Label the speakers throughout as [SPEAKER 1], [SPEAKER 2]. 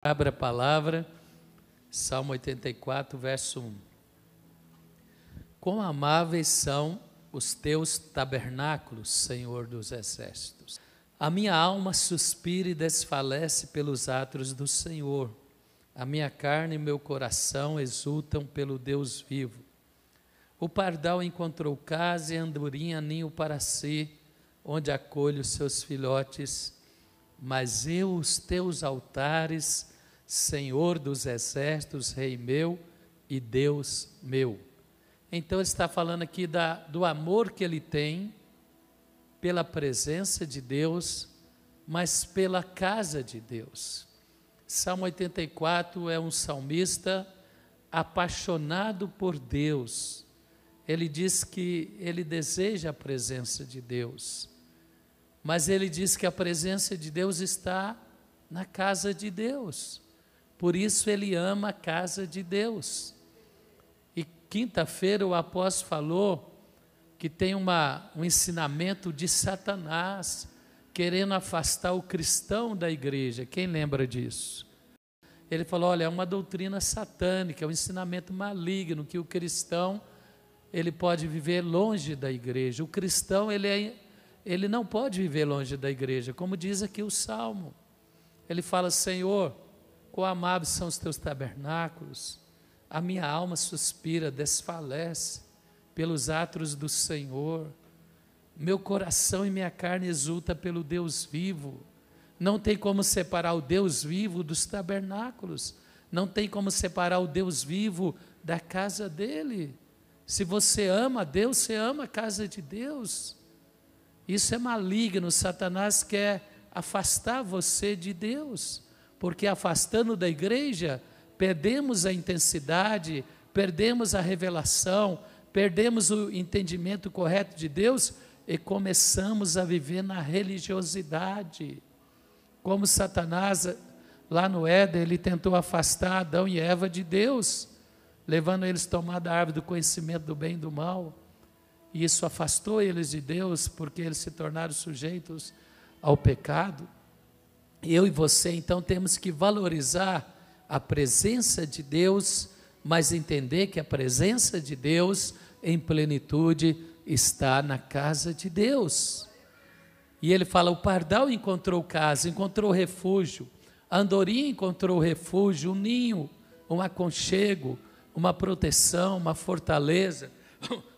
[SPEAKER 1] Abra a palavra, Salmo 84, verso 1. Quão amáveis são os teus tabernáculos, Senhor dos exércitos. A minha alma suspira e desfalece pelos atos do Senhor. A minha carne e meu coração exultam pelo Deus vivo. O pardal encontrou casa e a andorinha ninho para si, onde acolhe os seus filhotes. Mas eu, os teus altares, Senhor dos exércitos, Rei meu e Deus meu. Então ele está falando aqui do amor que ele tem pela presença de Deus, mas pela casa de Deus. Salmo 84 é um salmista apaixonado por Deus. Ele diz que ele deseja a presença de Deus, mas ele diz que a presença de Deus está na casa de Deus. Por isso ele ama a casa de Deus. E quinta-feira o apóstolo falou que tem um ensinamento de Satanás querendo afastar o cristão da igreja. Quem lembra disso? Ele falou, olha, é uma doutrina satânica, é um ensinamento maligno, que o cristão ele pode viver longe da igreja. O cristão ele não pode viver longe da igreja, como diz aqui o Salmo. Ele fala, Senhor, quão amáveis são os teus tabernáculos, a minha alma suspira, desfalece pelos atos do Senhor, meu coração e minha carne exulta pelo Deus vivo. Não tem como separar o Deus vivo dos tabernáculos, não tem como separar o Deus vivo da casa dele. Se você ama Deus, você ama a casa de Deus. Isso é maligno. Satanás quer afastar você de Deus, porque afastando da igreja, perdemos a intensidade, perdemos a revelação, perdemos o entendimento correto de Deus e começamos a viver na religiosidade. Como Satanás, lá no Éden, ele tentou afastar Adão e Eva de Deus, levando eles a tomar da árvore do conhecimento do bem e do mal. E isso afastou eles de Deus, porque eles se tornaram sujeitos ao pecado. Eu e você, então, temos que valorizar a presença de Deus, mas entender que a presença de Deus, em plenitude, está na casa de Deus. E ele fala, o pardal encontrou casa, encontrou refúgio, a andorinha encontrou refúgio, um ninho, um aconchego, uma proteção, uma fortaleza,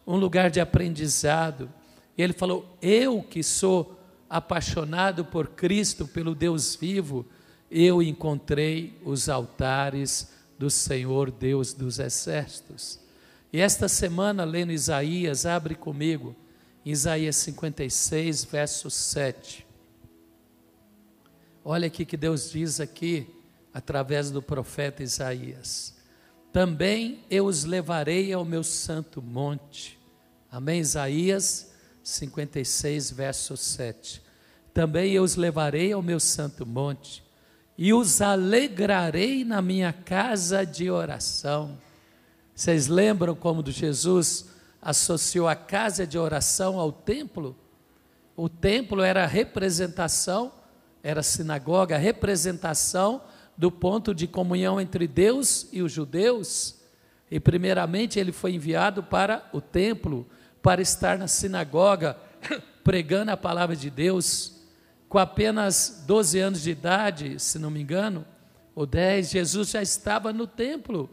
[SPEAKER 1] um lugar de aprendizado. E ele falou, eu que sou apaixonado por Cristo, pelo Deus vivo, eu encontrei os altares do Senhor Deus dos exércitos. E esta semana, lendo Isaías, abre comigo, Isaías 56, verso 7. Olha aqui que Deus diz aqui, através do profeta Isaías. Também eu os levarei ao meu santo monte. Amém? Isaías 56, verso 7. Também eu os levarei ao meu santo monte e os alegrarei na minha casa de oração. Vocês lembram como Jesus associou a casa de oração ao templo? O templo era a representação, era a sinagoga, a representação do ponto de comunhão entre Deus e os judeus. E primeiramente ele foi enviado para o templo, para estar na sinagoga, pregando a palavra de Deus. Com apenas 12 anos de idade, se não me engano, ou 10, Jesus já estava no templo,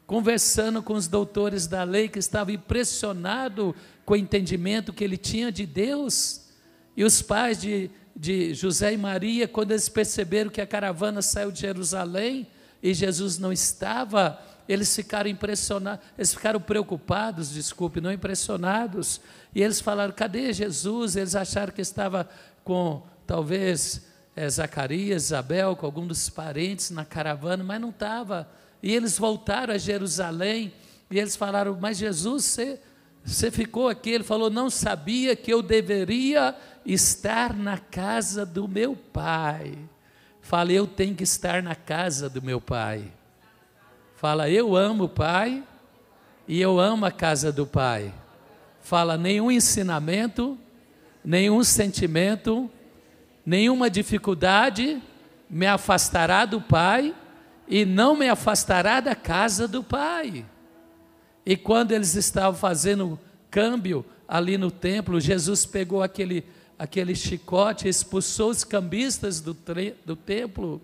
[SPEAKER 1] conversando com os doutores da lei, que estavam impressionados com o entendimento que ele tinha de Deus. E os pais de José e Maria, quando eles perceberam que a caravana saiu de Jerusalém e Jesus não estava, eles ficaram impressionados, eles ficaram preocupados, não impressionados, e eles falaram, cadê Jesus? Eles acharam que estava com, talvez, Zacarias, Isabel, com algum dos parentes na caravana, mas não estava. E eles voltaram a Jerusalém, e eles falaram, mas Jesus, você ficou aqui? Ele falou, não sabia que eu deveria estar na casa do meu Pai. Fala, eu tenho que estar na casa do meu Pai. Fala, eu amo o Pai e eu amo a casa do Pai. Fala, nenhum ensinamento, nenhum sentimento, nenhuma dificuldade me afastará do Pai e não me afastará da casa do Pai. E quando eles estavam fazendo câmbio ali no templo, Jesus pegou aquele chicote, expulsou os cambistas do templo.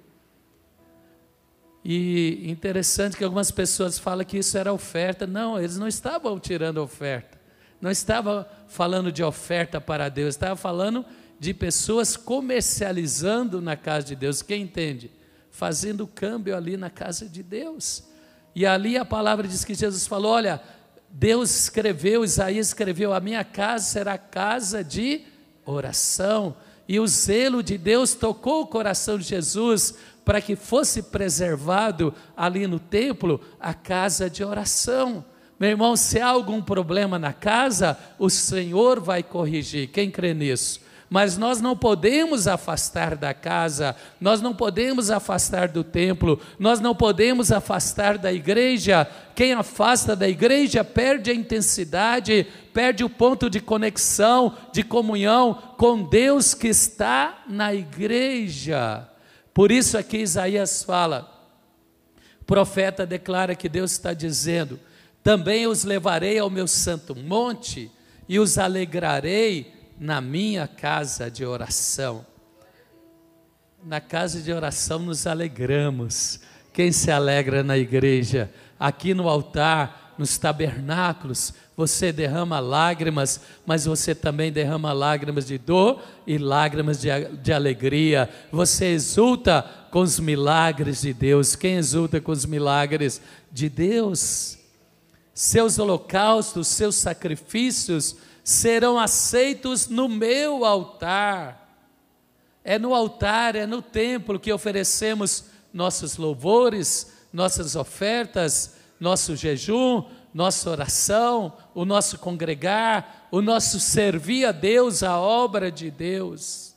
[SPEAKER 1] E interessante que algumas pessoas falam que isso era oferta. Não, eles não estavam tirando oferta, não estavam falando de oferta para Deus, estavam falando de pessoas comercializando na casa de Deus. Quem entende? Fazendo câmbio ali na casa de Deus. E ali a palavra diz que Jesus falou, olha, Deus escreveu, Isaías escreveu, a minha casa será casa de oração. E o zelo de Deus tocou o coração de Jesus para que fosse preservado ali no templo a casa de oração. Meu irmão, se há algum problema na casa, o Senhor vai corrigir. Quem crê nisso? Mas nós não podemos afastar da casa, nós não podemos afastar do templo, nós não podemos afastar da igreja. Quem afasta da igreja perde a intensidade, perde o ponto de conexão, de comunhão com Deus que está na igreja. Por isso aqui Isaías fala, o profeta declara que Deus está dizendo, também os levarei ao meu santo monte e os alegrarei na minha casa de oração. Na casa de oração nos alegramos. Quem se alegra na igreja? Aqui no altar, nos tabernáculos, você derrama lágrimas, mas você também derrama lágrimas de dor e lágrimas de alegria. Você exulta com os milagres de Deus. Quem exulta com os milagres de Deus? Seus holocaustos, seus sacrifícios serão aceitos no meu altar. É no altar, é no templo que oferecemos nossos louvores, nossas ofertas, nosso jejum, nossa oração, o nosso congregar, o nosso servir a Deus, a obra de Deus.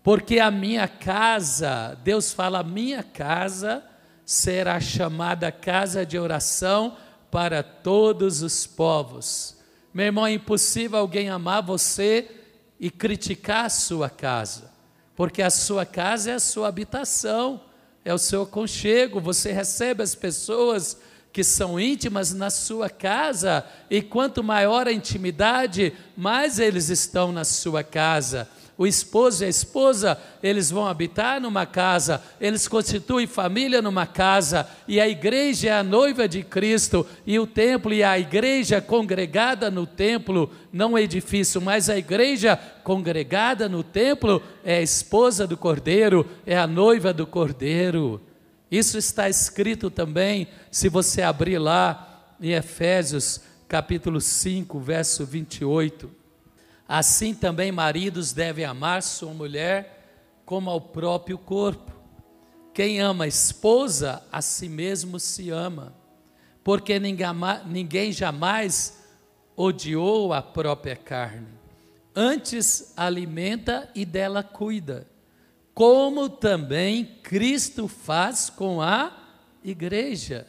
[SPEAKER 1] Porque a minha casa, Deus fala, a minha casa será chamada casa de oração para todos os povos. Meu irmão, é impossível alguém amar você e criticar a sua casa, porque a sua casa é a sua habitação, é o seu aconchego, você recebe as pessoas que são íntimas na sua casa, e quanto maior a intimidade, mais eles estão na sua casa. O esposo e a esposa, eles vão habitar numa casa, eles constituem família numa casa, e a igreja é a noiva de Cristo, e o templo e a igreja congregada no templo, não o edifício, mas a igreja congregada no templo é a esposa do Cordeiro, é a noiva do Cordeiro. Isso está escrito também, se você abrir lá em Efésios capítulo 5, verso 28. Assim também maridos devem amar sua mulher como ao próprio corpo. Quem ama a esposa, a si mesmo se ama, porque ninguém jamais odiou a própria carne, antes alimenta e dela cuida, como também Cristo faz com a igreja.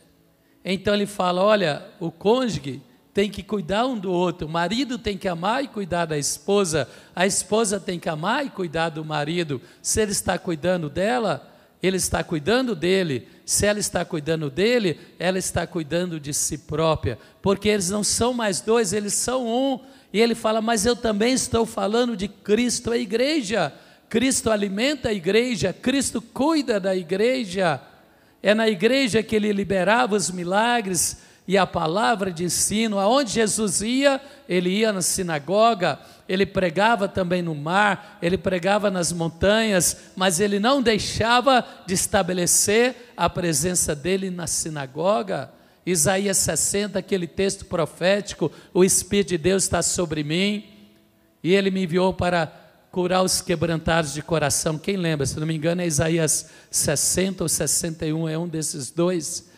[SPEAKER 1] Então ele fala, olha, o cônjuge tem que cuidar um do outro, o marido tem que amar e cuidar da esposa, a esposa tem que amar e cuidar do marido. Se ele está cuidando dela, ele está cuidando dele. Se ela está cuidando dele, ela está cuidando de si própria, porque eles não são mais dois, eles são um. E ele fala, mas eu também estou falando de Cristo, a igreja. Cristo alimenta a igreja, Cristo cuida da igreja. É na igreja que ele liberava os milagres e a palavra de ensino. Aonde Jesus ia, ele ia na sinagoga, ele pregava também no mar, ele pregava nas montanhas, mas ele não deixava de estabelecer a presença dele na sinagoga. Isaías 60, aquele texto profético, o Espírito de Deus está sobre mim, e ele me enviou para curar os quebrantados de coração. Quem lembra? Se não me engano é Isaías 60 ou 61, é um desses dois.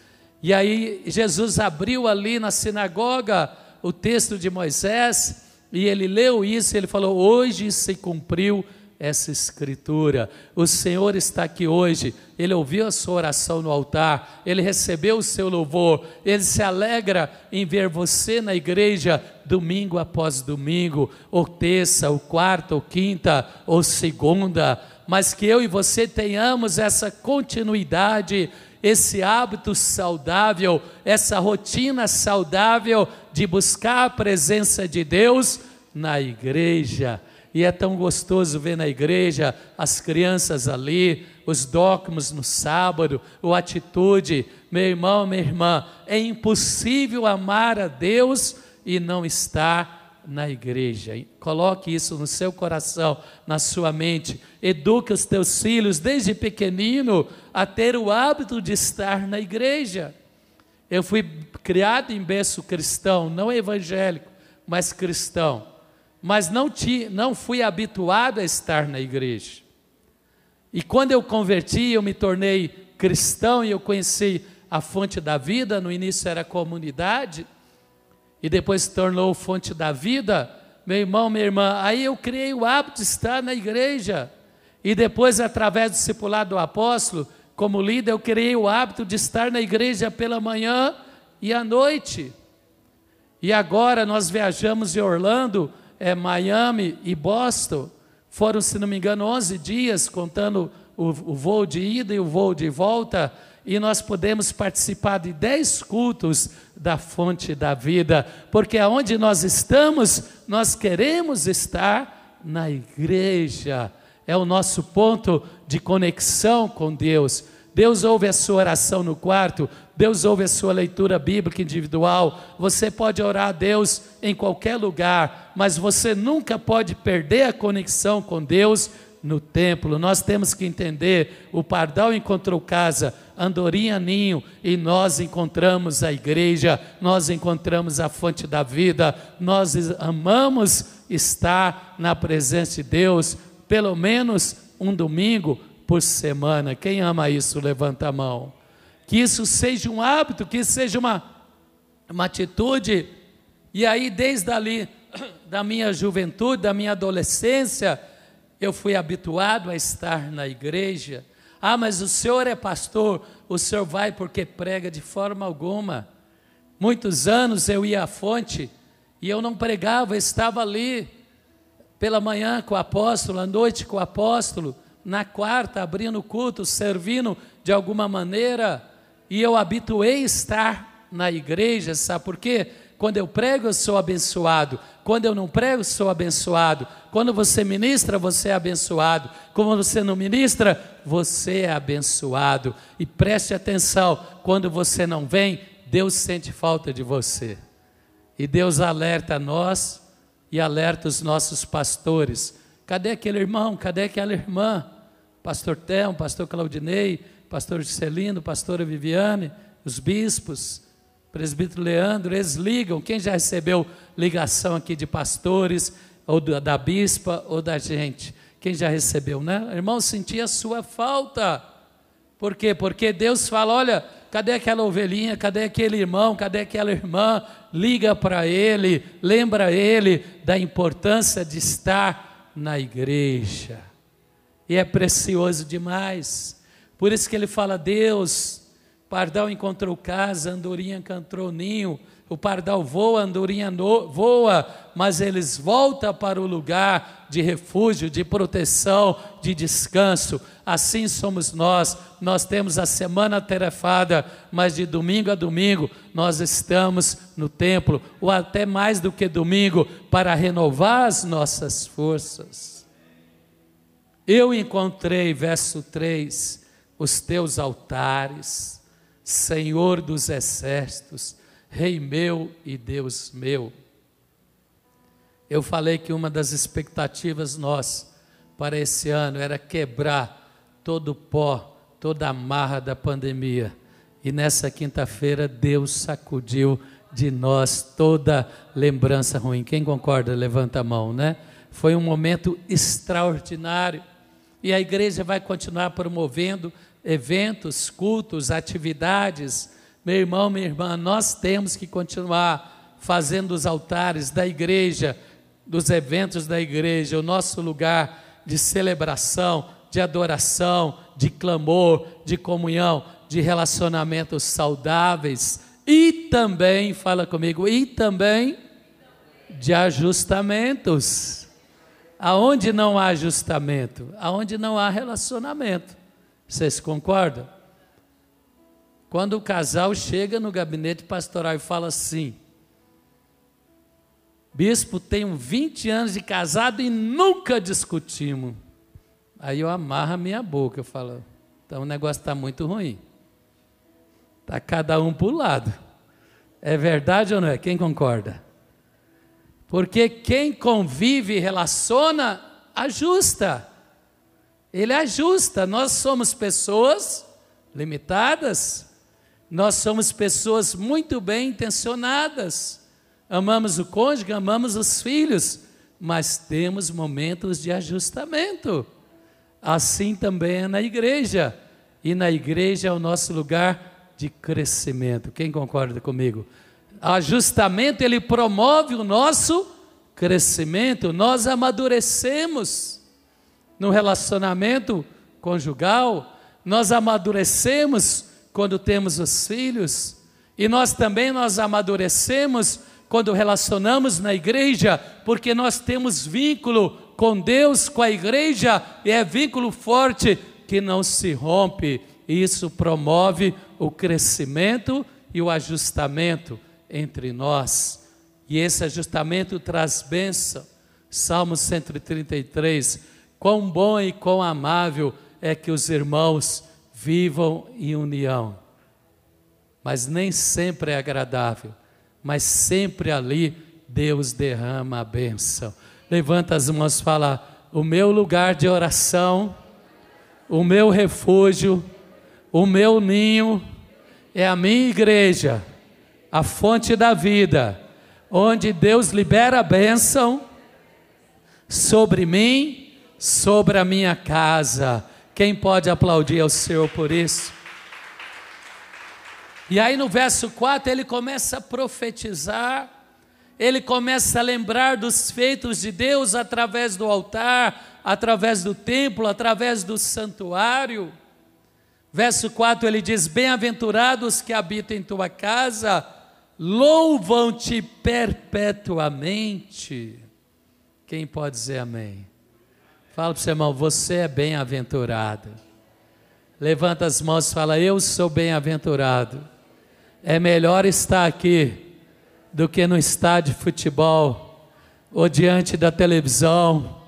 [SPEAKER 1] E aí Jesus abriu ali na sinagoga o texto de Moisés, e ele leu isso, e ele falou, hoje se cumpriu essa escritura. O Senhor está aqui hoje, ele ouviu a sua oração no altar, ele recebeu o seu louvor, ele se alegra em ver você na igreja, domingo após domingo, ou terça, ou quarta, ou quinta, ou segunda, mas que eu e você tenhamos essa continuidade, esse hábito saudável, essa rotina saudável de buscar a presença de Deus na igreja. E é tão gostoso ver na igreja as crianças ali, os dogmas no sábado, a atitude. Meu irmão, minha irmã, é impossível amar a Deus e não estar na igreja. Coloque isso no seu coração, na sua mente. Eduque os teus filhos desde pequenino a ter o hábito de estar na igreja. Eu fui criado em berço cristão, não evangélico, mas cristão. Mas não fui habituado a estar na igreja. E quando eu converti, eu me tornei cristão e eu conheci a fonte da vida. No início era comunidade e depois se tornou fonte da vida. Meu irmão, minha irmã, aí eu criei o hábito de estar na igreja. E depois, através do discipulado do apóstolo, como líder, eu criei o hábito de estar na igreja pela manhã e à noite. E agora nós viajamos de Orlando, Miami e Boston. Foram, se não me engano, 11 dias, contando o voo de ida e o voo de volta, e nós podemos participar de 10 cultos da fonte da vida, porque aonde nós estamos, nós queremos estar na igreja, é o nosso ponto de conexão com Deus. Deus ouve a sua oração no quarto, Deus ouve a sua leitura bíblica individual. Você pode orar a Deus em qualquer lugar, mas você nunca pode perder a conexão com Deus no templo. Nós temos que entender, o pardal encontrou casa, andorinha ninho, e nós encontramos a igreja, nós encontramos a fonte da vida. Nós amamos estar na presença de Deus, pelo menos um domingo por semana. Quem ama isso, levanta a mão. Que isso seja um hábito, que isso seja uma atitude. E aí, desde ali, da minha juventude, da minha adolescência, eu fui habituado a estar na igreja. Ah, mas o senhor é pastor, o senhor vai porque prega? De forma alguma. Muitos anos eu ia à fonte e eu não pregava, eu estava ali pela manhã com o apóstolo, à noite com o apóstolo, na quarta abrindo o culto, servindo de alguma maneira. E eu habituei a estar na igreja, sabe por quê? Quando eu prego, eu sou abençoado. Quando eu não prego, sou abençoado. Quando você ministra, você é abençoado. Quando você não ministra, você é abençoado. E preste atenção, quando você não vem, Deus sente falta de você. E Deus alerta a nós e alerta os nossos pastores. Cadê aquele irmão? Cadê aquela irmã? Pastor Théo, pastor Claudinei, pastor Juscelino, pastora Viviane, os bispos, presbítero Leandro, eles ligam. Quem já recebeu ligação aqui de pastores, ou da bispa, ou da gente? Quem já recebeu, né? Irmão, senti a sua falta. Por quê? Porque Deus fala, olha, cadê aquela ovelhinha, cadê aquele irmão, cadê aquela irmã? Liga para ele, lembra ele da importância de estar na igreja. E é precioso demais. Por isso que ele fala, Deus, pardal encontrou casa, andorinha encontrou ninho. O pardal voa, a andorinha voa, mas eles voltam para o lugar de refúgio, de proteção, de descanso. Assim somos nós. Nós temos a semana atarefada, mas de domingo a domingo nós estamos no templo, ou até mais do que domingo, para renovar as nossas forças. Eu encontrei, verso 3, os teus altares, Senhor dos exércitos, Rei meu e Deus meu. Eu falei que uma das expectativas nossas para esse ano era quebrar todo o pó, toda a amarra da pandemia. E nessa quinta-feira Deus sacudiu de nós toda lembrança ruim. Quem concorda, levanta a mão, né? Foi um momento extraordinário. E a igreja vai continuar promovendo eventos, cultos, atividades. Meu irmão, minha irmã, nós temos que continuar fazendo os altares da igreja, dos eventos da igreja, o nosso lugar de celebração, de adoração, de clamor, de comunhão, de relacionamentos saudáveis e também, fala comigo, e também de ajustamentos. Aonde não há ajustamento? Aonde não há relacionamento. Vocês concordam? Quando o casal chega no gabinete pastoral e fala assim: bispo, tenho 20 anos de casado e nunca discutimos. Aí eu amarro a minha boca, eu falo: então o negócio está muito ruim. Está cada um para o lado. É verdade ou não é? Quem concorda? Porque quem convive e relaciona, ajusta. Ele ajusta. Nós somos pessoas limitadas. Nós somos pessoas muito bem intencionadas. Amamos o cônjuge, amamos os filhos, mas temos momentos de ajustamento. Assim também é na igreja. E na igreja é o nosso lugar de crescimento. Quem concorda comigo? Ajustamento, ele promove o nosso crescimento. Nós amadurecemos no relacionamento conjugal, nós amadurecemos quando temos os filhos, e nós amadurecemos quando relacionamos na igreja, porque nós temos vínculo com Deus, com a igreja, e é vínculo forte que não se rompe, e isso promove o crescimento e o ajustamento entre nós, e esse ajustamento traz bênção. Salmo 133, quão bom e quão amável é que os irmãos vivam em união, mas nem sempre é agradável, mas sempre ali Deus derrama a bênção. Levanta as mãos e fala: o meu lugar de oração, o meu refúgio, o meu ninho é a minha igreja, a fonte da vida, onde Deus libera a bênção sobre mim, sobre a minha casa. Quem pode aplaudir ao Senhor por isso? E aí no verso 4 ele começa a profetizar, ele começa a lembrar dos feitos de Deus através do altar, através do templo, através do santuário. Verso 4 ele diz: bem-aventurados que habitam em tua casa, louvam-te perpetuamente. Quem pode dizer amém? Fala para o seu irmão: você é bem-aventurado. Levanta as mãos e fala: eu sou bem-aventurado. É melhor estar aqui do que no estádio de futebol, ou diante da televisão,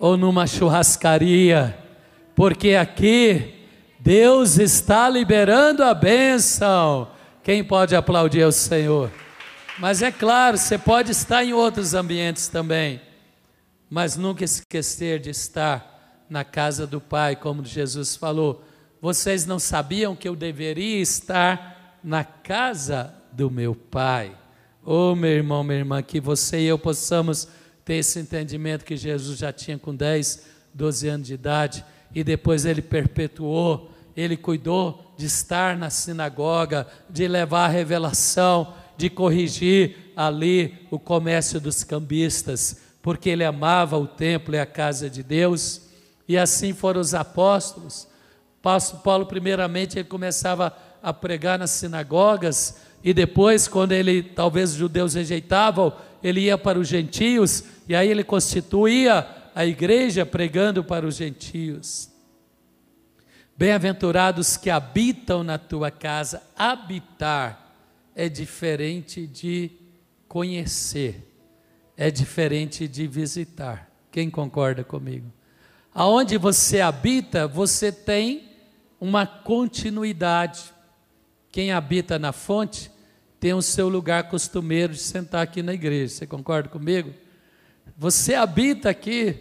[SPEAKER 1] ou numa churrascaria, porque aqui Deus está liberando a bênção. Quem pode aplaudir ao Senhor? Mas é claro, você pode estar em outros ambientes também, mas nunca esquecer de estar na casa do Pai, como Jesus falou: vocês não sabiam que eu deveria estar na casa do meu Pai? Oh, meu irmão, minha irmã, que você e eu possamos ter esse entendimento que Jesus já tinha com 10, 12 anos de idade, e depois ele perpetuou, ele cuidou de estar na sinagoga, de levar a revelação, de corrigir ali o comércio dos cambistas, porque ele amava o templo e a casa de Deus. E assim foram os apóstolos. Paulo, primeiramente, ele começava a pregar nas sinagogas, e depois, quando talvez os judeus rejeitavam, ele ia para os gentios, e aí ele constituía a igreja pregando para os gentios. Bem-aventurados que habitam na tua casa. Habitar é diferente de conhecer, é diferente de visitar. Quem concorda comigo? Aonde você habita, você tem uma continuidade. Quem habita na fonte tem o seu lugar costumeiro de sentar aqui na igreja. Você concorda comigo? Você habita aqui,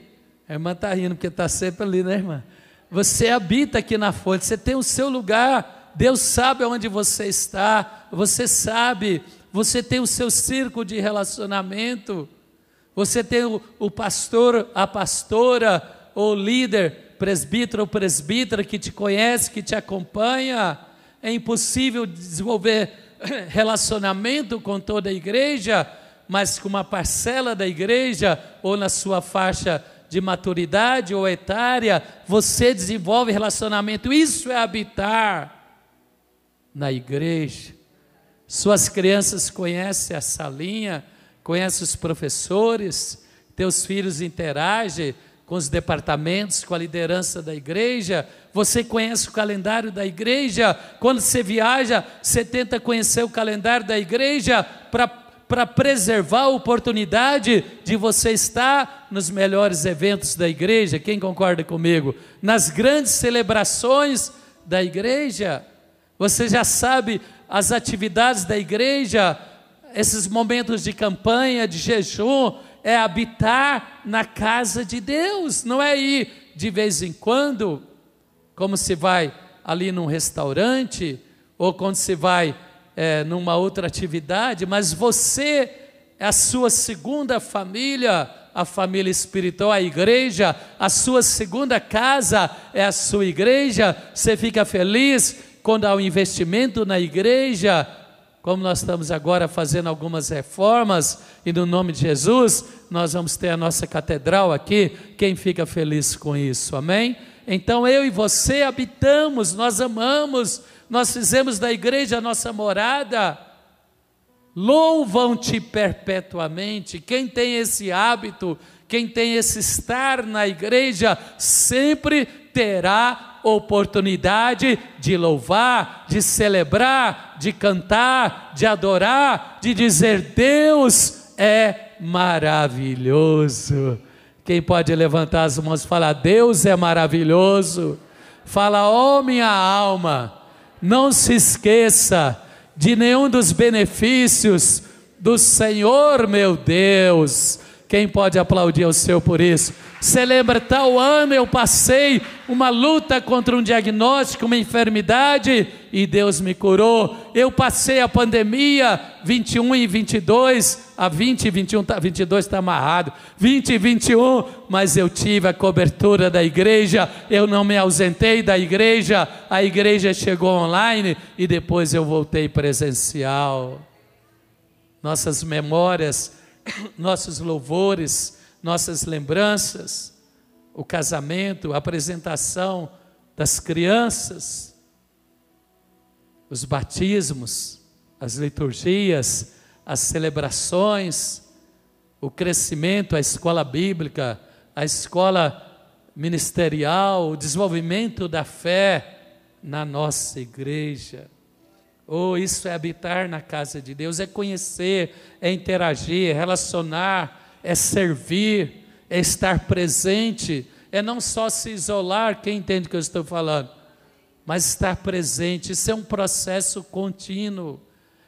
[SPEAKER 1] a irmã está rindo porque está sempre ali, né, irmã? Você habita aqui na fonte, você tem o seu lugar, Deus sabe onde você está, você sabe, você tem o seu círculo de relacionamento, você tem o pastor, a pastora, ou líder, presbítero ou presbítera que te conhece, que te acompanha. É impossível desenvolver relacionamento com toda a igreja, mas com uma parcela da igreja, ou na sua faixa de maturidade ou etária, você desenvolve relacionamento. Isso é habitar na igreja. Suas crianças conhecem a salinha, conhecem os professores, teus filhos interagem com os departamentos, com a liderança da igreja, você conhece o calendário da igreja, quando você viaja, você tenta conhecer o calendário da igreja para preservar a oportunidade de você estar nos melhores eventos da igreja. Quem concorda comigo? Nas grandes celebrações da igreja, você já sabe as atividades da igreja, esses momentos de campanha, de jejum, é habitar na casa de Deus, não é ir de vez em quando, como se vai ali num restaurante, ou quando se vai numa outra atividade, mas você é a sua segunda família, a família espiritual, a igreja, a sua segunda casa é a sua igreja. Você fica feliz quando há um investimento na igreja, como nós estamos agora fazendo algumas reformas, e no nome de Jesus, nós vamos ter a nossa catedral aqui. Quem fica feliz com isso, amém? Então eu e você habitamos, nós amamos, nós fizemos da igreja a nossa morada. Louvam-te perpetuamente. Quem tem esse hábito, quem tem esse estar na igreja, sempre terá oportunidade de louvar, de celebrar, de cantar, de adorar, de dizer: Deus é maravilhoso. Quem pode levantar as mãos e falar: Deus é maravilhoso? Fala: ó minha alma, não se esqueça de nenhum dos benefícios do Senhor meu Deus. Quem pode aplaudir ao Senhor por isso? Você lembra, tal ano eu passei uma luta contra um diagnóstico, uma enfermidade, e Deus me curou. Eu passei a pandemia 21 e 22, a 20 e 21, 22 está amarrado, 20 e 21, mas eu tive a cobertura da igreja, eu não me ausentei da igreja, a igreja chegou online e depois eu voltei presencial. Nossas memórias, nossos louvores, nossas lembranças, o casamento, a apresentação das crianças, os batismos, as liturgias, as celebrações, o crescimento, a escola bíblica, a escola ministerial, o desenvolvimento da fé na nossa igreja. Oh, isso é habitar na casa de Deus, é conhecer, é interagir, é relacionar, é servir, é estar presente, é não só se isolar, quem entende o que eu estou falando, mas estar presente. Isso é um processo contínuo,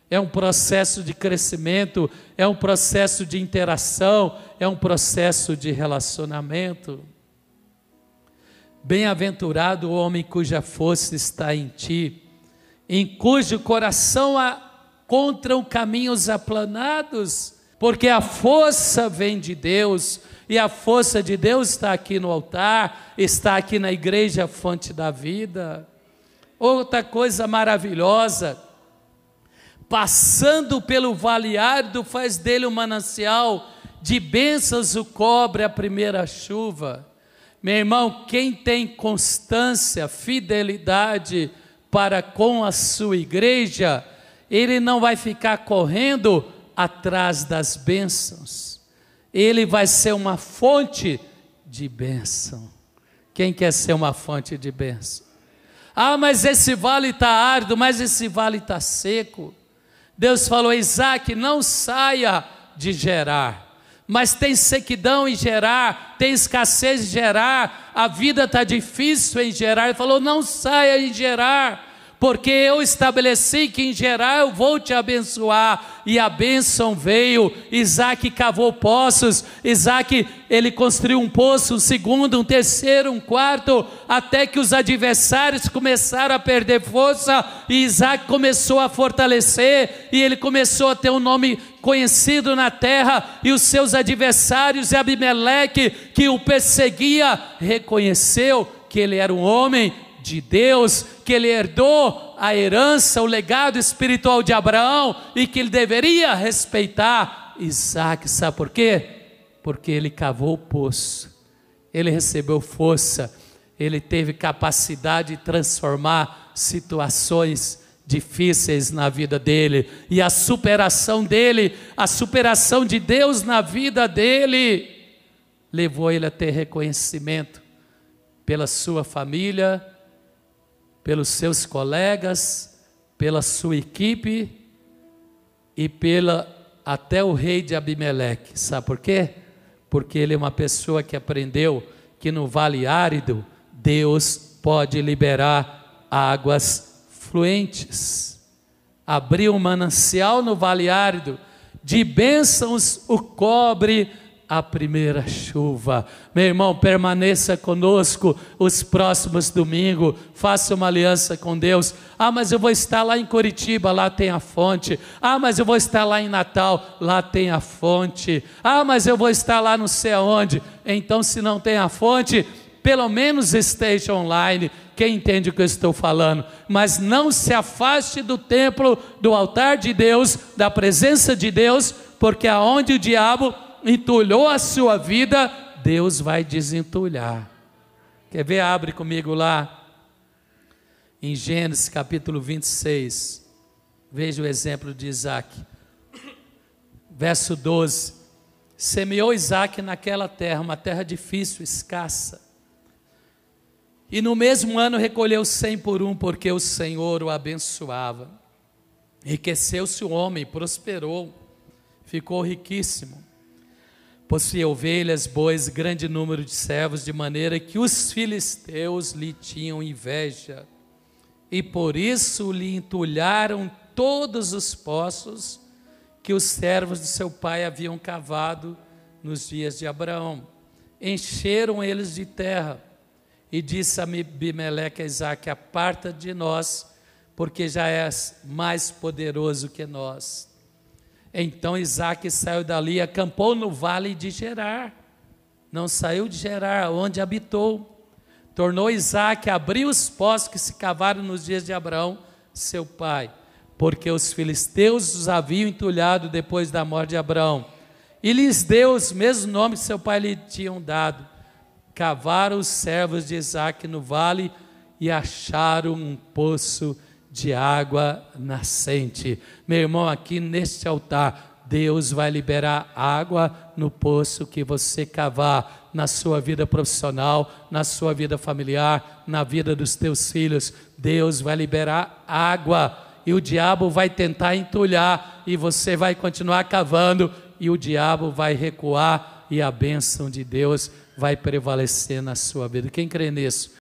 [SPEAKER 1] é um processo de crescimento, é um processo de interação, é um processo de relacionamento. Bem-aventurado o homem cuja força está em ti, em cujo coração encontram caminhos aplanados, porque a força vem de Deus, e a força de Deus está aqui no altar, está aqui na igreja Fonte da Vida. Outra coisa maravilhosa, passando pelo vale árido, faz dele um manancial, de bênçãos o cobre a primeira chuva. Meu irmão, quem tem constância, fidelidade para com a sua igreja, ele não vai ficar correndo atrás das bênçãos, ele vai ser uma fonte de bênção. Quem quer ser uma fonte de bênção? Ah, mas esse vale está árido, mas esse vale está seco. Deus falou: Isaac, não saia de Gerar, mas tem sequidão em Gerar, tem escassez em Gerar, a vida está difícil em Gerar. Ele falou: não saia em Gerar, porque eu estabeleci que em Gerar eu vou te abençoar. E a bênção veio. Isaac cavou poços, Isaac, ele construiu um poço, um segundo, um terceiro, um quarto, até que os adversários começaram a perder força, e Isaac começou a fortalecer, e ele começou a ter um nome conhecido na terra, e os seus adversários, e Abimeleque, que o perseguia, reconheceu que ele era um homem de Deus, que ele herdou a herança, o legado espiritual de Abraão, e que ele deveria respeitar Isaac. Sabe por quê? Porque ele cavou o poço, ele recebeu força, ele teve capacidade de transformar situações difíceis na vida dele, e a superação dele, a superação de Deus na vida dele, levou ele a ter reconhecimento pela sua família, pelos seus colegas, pela sua equipe e até o rei de Abimeleque. Sabe por quê? Porque ele é uma pessoa que aprendeu que no vale árido Deus pode liberar águas fluentes. Abriu um manancial no vale árido, de bênçãos o cobre a primeira chuva. Meu irmão, permaneça conosco os próximos domingos, faça uma aliança com Deus. Mas eu vou estar lá em Curitiba, lá tem a fonte. Mas eu vou estar lá em Natal, lá tem a fonte. Mas eu vou estar lá não sei aonde. Então, se não tem a fonte, pelo menos esteja online. Quem entende o que eu estou falando? Mas não se afaste do templo, do altar de Deus, da presença de Deus, porque aonde o diabo entulhou a sua vida, Deus vai desentulhar. Quer ver? Abre comigo lá em Gênesis capítulo 26. Veja o exemplo de Isaac. Verso 12. Semeou Isaac naquela terra, uma terra difícil, escassa. E no mesmo ano recolheu 100 por um, porque o Senhor o abençoava. Enriqueceu-se o homem, prosperou, ficou riquíssimo. Possuía ovelhas, bois, grande número de servos, de maneira que os filisteus lhe tinham inveja. E por isso lhe entulharam todos os poços que os servos de seu pai haviam cavado nos dias de Abraão. Encheram eles de terra. E disse a Abimeleque a Isaac: aparta de nós, porque já és mais poderoso que nós. Então Isaac saiu dali e acampou no vale de Gerar. Não saiu de Gerar, onde habitou. Tornou Isaac a abrir os poços que se cavaram nos dias de Abraão, seu pai, porque os filisteus os haviam entulhado depois da morte de Abraão. E lhes deu os mesmos nomes que seu pai lhe tinham dado. Cavaram os servos de Isaac no vale e acharam um poço de água nascente. Meu irmão, aqui neste altar, Deus vai liberar água no poço que você cavar na sua vida profissional, na sua vida familiar, na vida dos teus filhos. Deus vai liberar água e o diabo vai tentar entulhar e você vai continuar cavando e o diabo vai recuar e a bênção de Deus vai prevalecer na sua vida. Quem crê nisso?